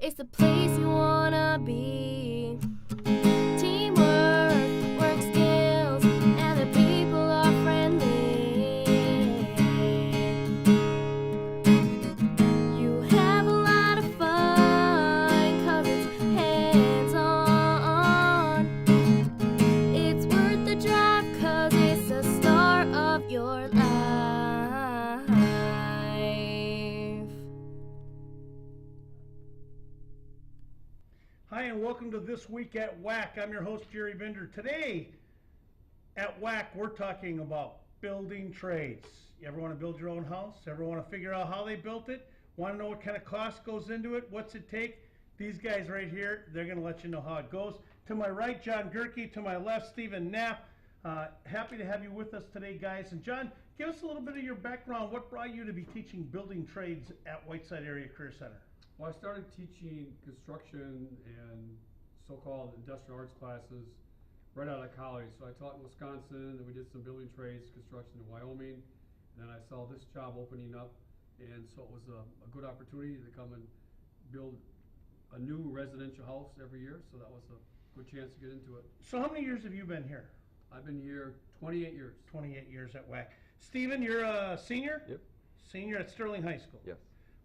It's the place you wanna be. Teamwork, work skills, and the people are friendly. You have a lot of fun, 'cause it's hands-on. It's worth the drive, 'cause it's the start of your life. Hi, and welcome to This Week at WACC. I'm your host, Jerry Binder. Today at WACC, we're talking about building trades. You ever want to build your own house? Ever want to figure out how they built it? Want to know what kind of cost goes into it? What's it take? These guys right here, they're going to let you know how it goes. To my right, John Gerke. To my left, Stephen Knapp. Happy to have you with us today, guys. And John, give us a little bit of your background. What brought you to be teaching building trades at Whiteside Area Career Center? Well, I started teaching construction and so-called industrial arts classes right out of college. So I taught in Wisconsin, and we did some building trades, construction in Wyoming. And then I saw this job opening up, and so it was a good opportunity to come and build a new residential house every year. So that was a good chance to get into it. So how many years have you been here? I've been here 28 years. 28 years at WACC. Stephen, you're a senior? Yep. Senior at Sterling High School? Yes.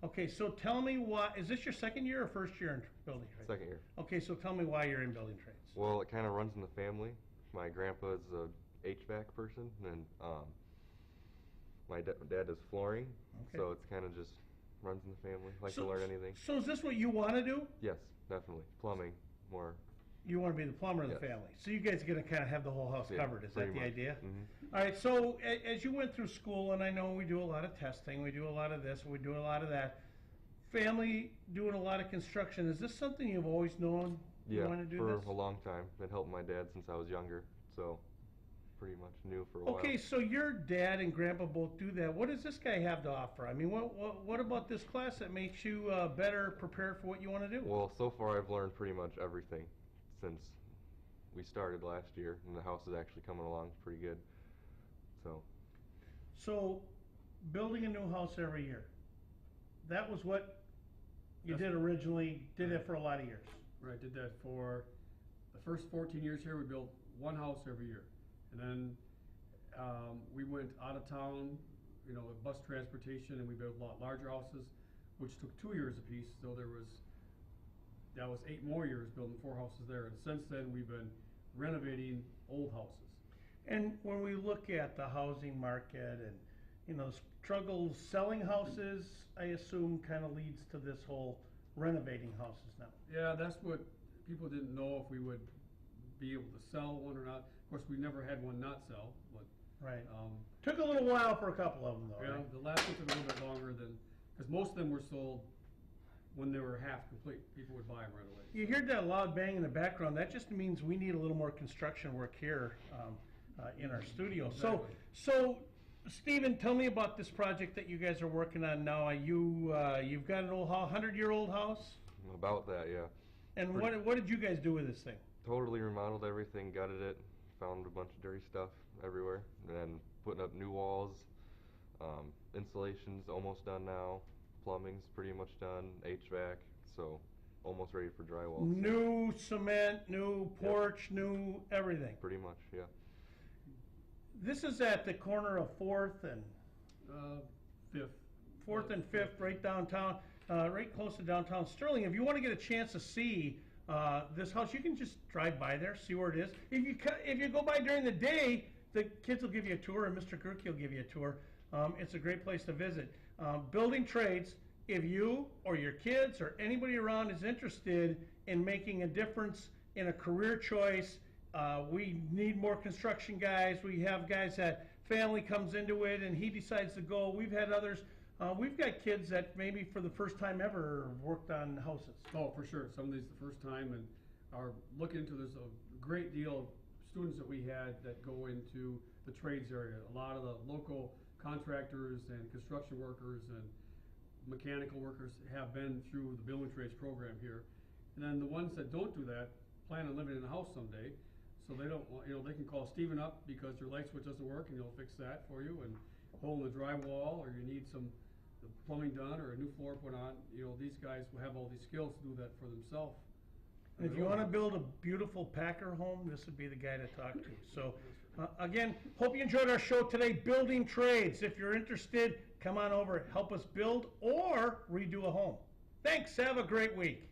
Okay, so tell me why, is this your second year or first year in building trades? Second year. Okay, so tell me why you're in building trades. Well, it kind of runs in the family. My grandpa's a HVAC person, and my dad does flooring, Okay. so it's kind of just runs in the family. Like to learn anything. So is this what you want to do? Yes, definitely. Plumbing, more. You want to be the plumber of the Yes. family. So you guys are going to kind of have the whole house Yeah, covered. Is that pretty the much. idea? Mm-hmm. All right, so as you went through school, and I know we do a lot of testing, we do a lot of this, we do a lot of that. Family doing a lot of construction. Is this something you've always known you Yeah, want to do for this? a long time. Been helping my dad since I was younger, so pretty much knew for a while. Okay, so your dad and grandpa both do that. What does this guy have to offer? I mean, what about this class that makes you better prepared for what you want to do? Well, so far I've learned pretty much everything since we started last year, and the house is actually coming along pretty good. So, building a new house every year, that was what you That's- did originally, did it for a lot of years. Right, did that for the first 14 years here. We built one house every year. And then we went out of town, with bus transportation, and we built a lot larger houses, which took 2 years apiece. So that was 8 more years building 4 houses there. And since then, we've been renovating old houses. And when we look at the housing market and, struggles selling houses, I assume kind of leads to this whole renovating houses now. Yeah, that's what people didn't know if we would be able to sell one or not. Of course, we never had one not sell, but Right. Took a little while for a couple of them though, yeah, right? the last one took a little bit longer because most of them were sold when they were half complete. People would buy them right away. You hear that loud bang in the background, that just means we need a little more construction work here in our studio. Exactly. So Stephen, tell me about this project that you guys are working on now. You've got an old 100-year-old house? About that, yeah. And Pretty- what did you guys do with this thing? Totally remodeled everything, gutted it, found a bunch of dirty stuff everywhere, and then putting up new walls. Insulation's almost done now. Plumbing's pretty much done. HVAC, so almost ready for drywall. New cement, new Yep. porch, new everything. Pretty much, yeah. This is at the corner of 4th and Fifth. 4th and 5th, right downtown, right close to downtown Sterling. If you want to get a chance to see this house, you can just drive by there, see where it is. If you go by during the day, the kids will give you a tour, and Mr. Gerke will give you a tour. It's a great place to visit. Building trades, if you or your kids or anybody around is interested in making a difference in a career choice, we need more construction guys. We have guys that family comes into it and he decides to go. We've had others. We've got kids that maybe for the first time ever worked on houses. Oh, for sure. Some of these the first time and are looking into this. A great deal of students that we had that go into the trades area. A lot of the local contractors and construction workers and mechanical workers have been through the building trades program here. And then the ones that don't do that plan on living in a house someday. So they don't want, they can call Stephen up because your light switch doesn't work and he'll fix that for you, and hole in the drywall, or you need some the plumbing done or a new floor put on, you know, these guys will have all these skills to do that for themselves. And if you want to build a beautiful Packer home, this would be the guy to talk to. So, again, hope you enjoyed our show today, Building Trades. If you're interested, come on over, help us build or redo a home. Thanks, have a great week.